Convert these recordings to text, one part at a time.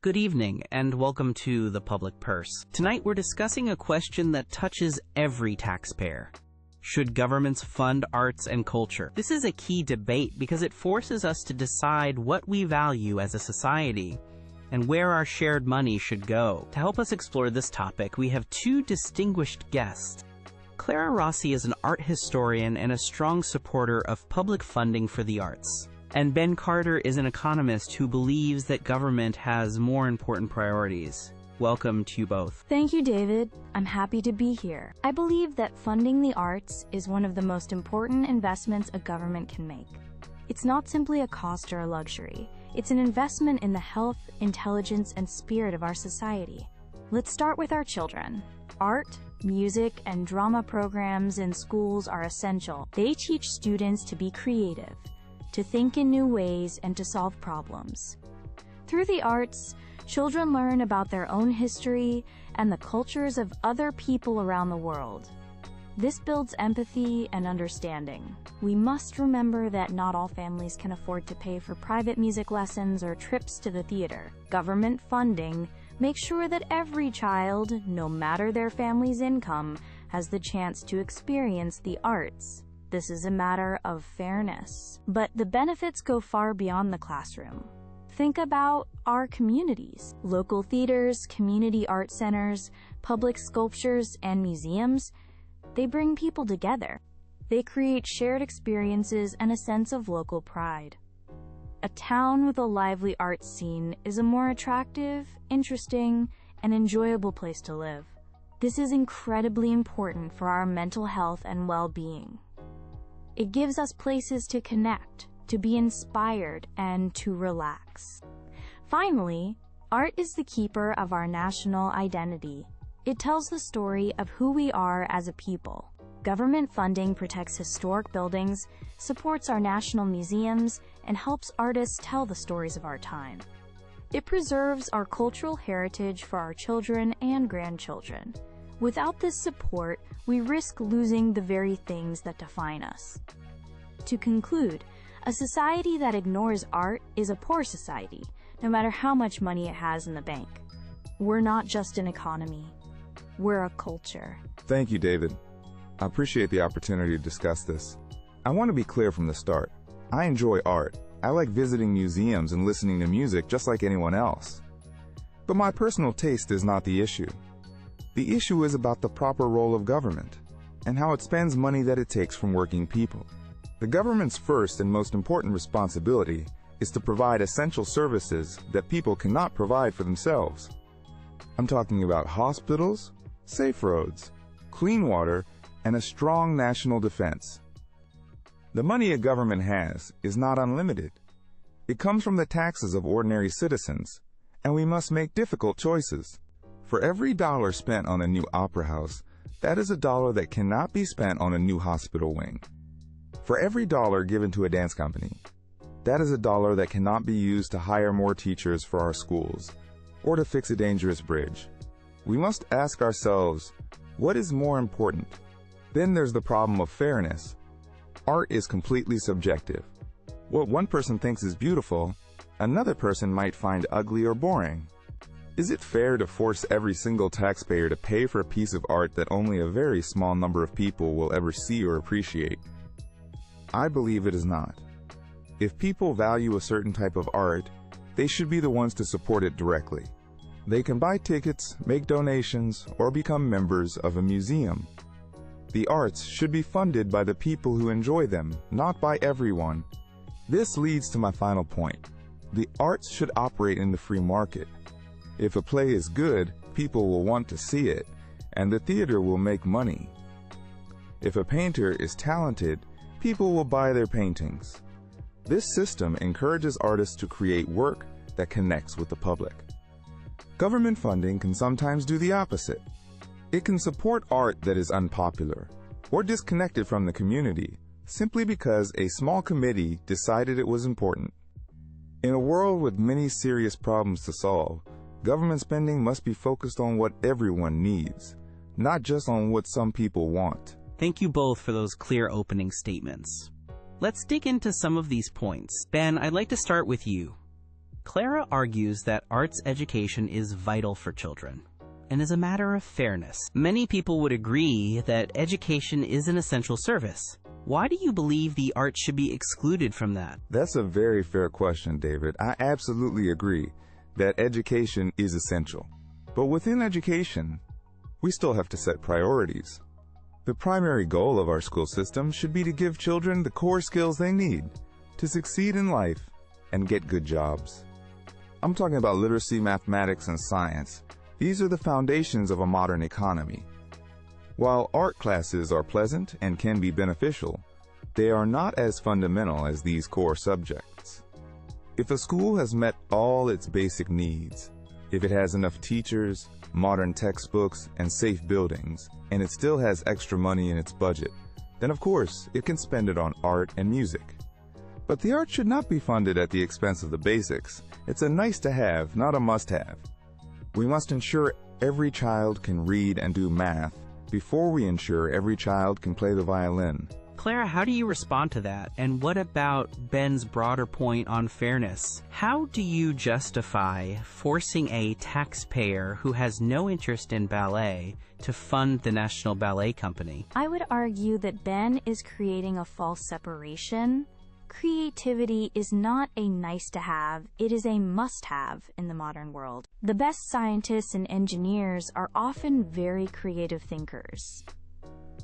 Good evening, and welcome to The Public Purse. Tonight we're discussing a question that touches every taxpayer. Should governments fund arts and culture? This is a key debate because it forces us to decide what we value as a society and where our shared money should go. To help us explore this topic, we have two distinguished guests. Clara Rossi is an art historian and a strong supporter of public funding for the arts. And Ben Carter is an economist who believes that government has more important priorities. Welcome to you both. Thank you, David. I'm happy to be here. I believe that funding the arts is one of the most important investments a government can make. It's not simply a cost or a luxury. It's an investment in the health, intelligence, and spirit of our society. Let's start with our children. Art, music, and drama programs in schools are essential. They teach students to be creative, to think in new ways, and to solve problems. Through the arts, children learn about their own history and the cultures of other people around the world. This builds empathy and understanding. We must remember that not all families can afford to pay for private music lessons or trips to the theater. Government funding makes sure that every child, no matter their family's income, has the chance to experience the arts. This is a matter of fairness. But the benefits go far beyond the classroom. Think about our communities. Local theaters, community art centers, public sculptures, and museums, they bring people together. They create shared experiences and a sense of local pride. A town with a lively art scene is a more attractive, interesting, and enjoyable place to live. This is incredibly important for our mental health and well-being. It gives us places to connect, to be inspired, and to relax. Finally, art is the keeper of our national identity. It tells the story of who we are as a people. Government funding protects historic buildings, supports our national museums, and helps artists tell the stories of our time. It preserves our cultural heritage for our children and grandchildren. Without this support, we risk losing the very things that define us. To conclude, a society that ignores art is a poor society, no matter how much money it has in the bank. We're not just an economy. We're a culture. Thank you, David. I appreciate the opportunity to discuss this. I want to be clear from the start. I enjoy art. I like visiting museums and listening to music just like anyone else. But my personal taste is not the issue. The issue is about the proper role of government and how it spends money that it takes from working people. The government's first and most important responsibility is to provide essential services that people cannot provide for themselves. I'm talking about hospitals, safe roads, clean water, and a strong national defense. The money a government has is not unlimited. It comes from the taxes of ordinary citizens, and we must make difficult choices. For every dollar spent on a new opera house, that is a dollar that cannot be spent on a new hospital wing. For every dollar given to a dance company, that is a dollar that cannot be used to hire more teachers for our schools or to fix a dangerous bridge. We must ask ourselves, what is more important? Then there's the problem of fairness. Art is completely subjective. What one person thinks is beautiful, another person might find ugly or boring. Is it fair to force every single taxpayer to pay for a piece of art that only a very small number of people will ever see or appreciate? I believe it is not. If people value a certain type of art, they should be the ones to support it directly. They can buy tickets, make donations, or become members of a museum. The arts should be funded by the people who enjoy them, not by everyone. This leads to my final point. The arts should operate in the free market. If a play is good, people will want to see it, and the theater will make money. If a painter is talented, people will buy their paintings. This system encourages artists to create work that connects with the public. Government funding can sometimes do the opposite. It can support art that is unpopular or disconnected from the community simply because a small committee decided it was important. In a world with many serious problems to solve, government spending must be focused on what everyone needs, not just on what some people want. Thank you both for those clear opening statements. Let's dig into some of these points. Ben, I'd like to start with you. Clara argues that arts education is vital for children and is a matter of fairness. Many people would agree that education is an essential service. Why do you believe the arts should be excluded from that? That's a very fair question, David. I absolutely agree that education is essential. But within education, we still have to set priorities. The primary goal of our school system should be to give children the core skills they need to succeed in life and get good jobs. I'm talking about literacy, mathematics, and science. These are the foundations of a modern economy. While art classes are pleasant and can be beneficial, they are not as fundamental as these core subjects. If a school has met all its basic needs, if it has enough teachers, modern textbooks, and safe buildings, and it still has extra money in its budget, then of course it can spend it on art and music. But the arts should not be funded at the expense of the basics. It's a nice to have, not a must-have. We must ensure every child can read and do math before we ensure every child can play the violin. Clara, how do you respond to that? And what about Ben's broader point on fairness? How do you justify forcing a taxpayer who has no interest in ballet to fund the National Ballet Company? I would argue that Ben is creating a false separation. Creativity is not a nice-to-have, it is a must-have in the modern world. The best scientists and engineers are often very creative thinkers.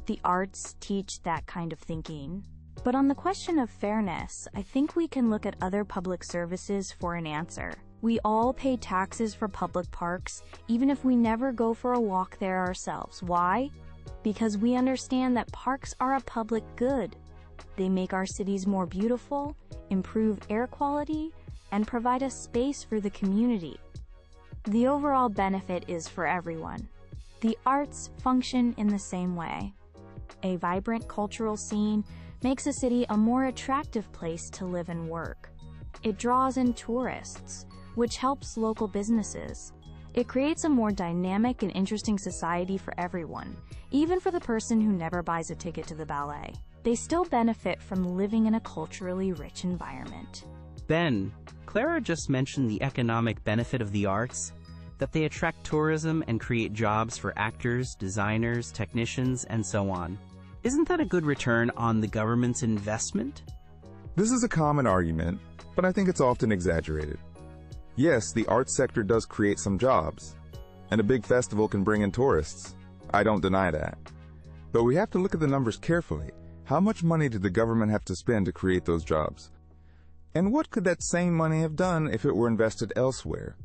The arts teach that kind of thinking. But on the question of fairness, I think we can look at other public services for an answer. We all pay taxes for public parks, even if we never go for a walk there ourselves. Why? Because we understand that parks are a public good. They make our cities more beautiful, improve air quality, and provide a space for the community. The overall benefit is for everyone. The arts function in the same way. A vibrant cultural scene makes a city a more attractive place to live and work. It draws in tourists, which helps local businesses. It creates a more dynamic and interesting society for everyone, even for the person who never buys a ticket to the ballet. They still benefit from living in a culturally rich environment. Ben, Clara just mentioned the economic benefit of the arts, that they attract tourism and create jobs for actors, designers, technicians, and so on. Isn't that a good return on the government's investment? This is a common argument, but I think it's often exaggerated. Yes, the arts sector does create some jobs, and a big festival can bring in tourists. I don't deny that. But we have to look at the numbers carefully. How much money did the government have to spend to create those jobs? And what could that same money have done if it were invested elsewhere?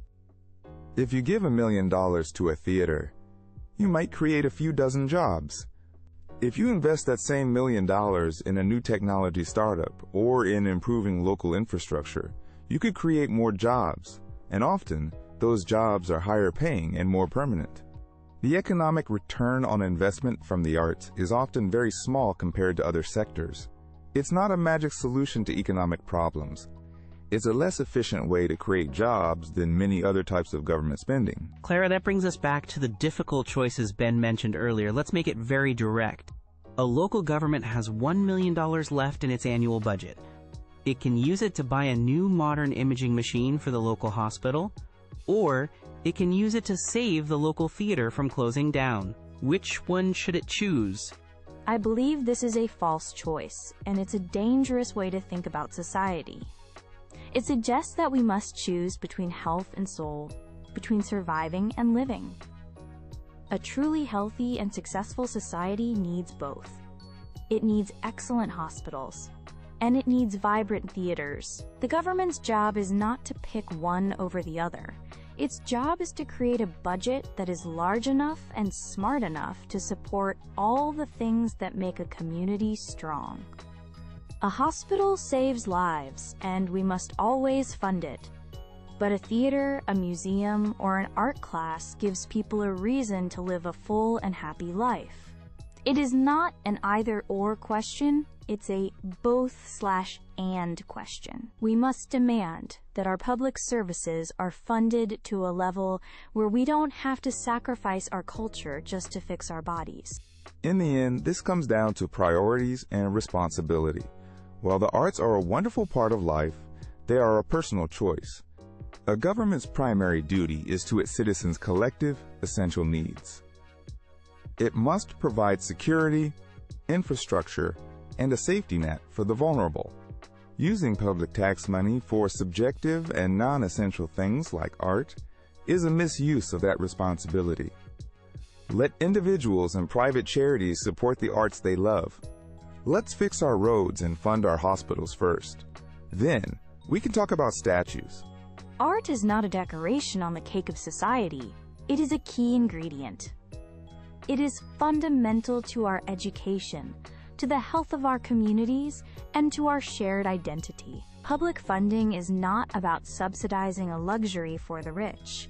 If you give $1 million to a theater, you might create a few dozen jobs. If you invest that same $1 million in a new technology startup or in improving local infrastructure, you could create more jobs, and often those jobs are higher paying and more permanent. The economic return on investment from the arts is often very small compared to other sectors. It's not a magic solution to economic problems. It's a less efficient way to create jobs than many other types of government spending. Clara, that brings us back to the difficult choices Ben mentioned earlier. Let's make it very direct. A local government has $1 million left in its annual budget. It can use it to buy a new modern imaging machine for the local hospital, or it can use it to save the local theater from closing down. Which one should it choose? I believe this is a false choice, and it's a dangerous way to think about society. It suggests that we must choose between health and soul, between surviving and living. A truly healthy and successful society needs both. It needs excellent hospitals, and it needs vibrant theaters. The government's job is not to pick one over the other. Its job is to create a budget that is large enough and smart enough to support all the things that make a community strong. A hospital saves lives, and we must always fund it. But a theater, a museum, or an art class gives people a reason to live a full and happy life. It is not an either-or question, it's a both/and question. We must demand that our public services are funded to a level where we don't have to sacrifice our culture just to fix our bodies. In the end, this comes down to priorities and responsibility. While the arts are a wonderful part of life, they are a personal choice. A government's primary duty is to its citizens' collective, essential needs. It must provide security, infrastructure, and a safety net for the vulnerable. Using public tax money for subjective and non-essential things like art is a misuse of that responsibility. Let individuals and private charities support the arts they love. Let's fix our roads and fund our hospitals first. Then, we can talk about statues. Art is not a decoration on the cake of society. It is a key ingredient. It is fundamental to our education, to the health of our communities, and to our shared identity. Public funding is not about subsidizing a luxury for the rich.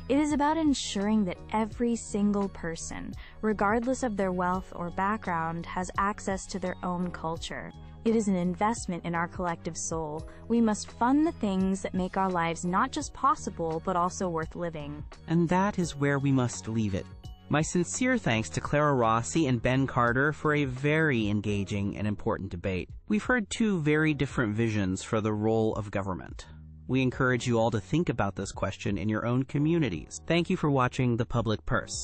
It is about ensuring that every single person, regardless of their wealth or background, has access to their own culture. It is an investment in our collective soul. We must fund the things that make our lives not just possible, but also worth living. And that is where we must leave it. My sincere thanks to Clara Rossi and Ben Carter for a very engaging and important debate. We've heard two very different visions for the role of government. We encourage you all to think about this question in your own communities. Thank you for watching The Public Purse.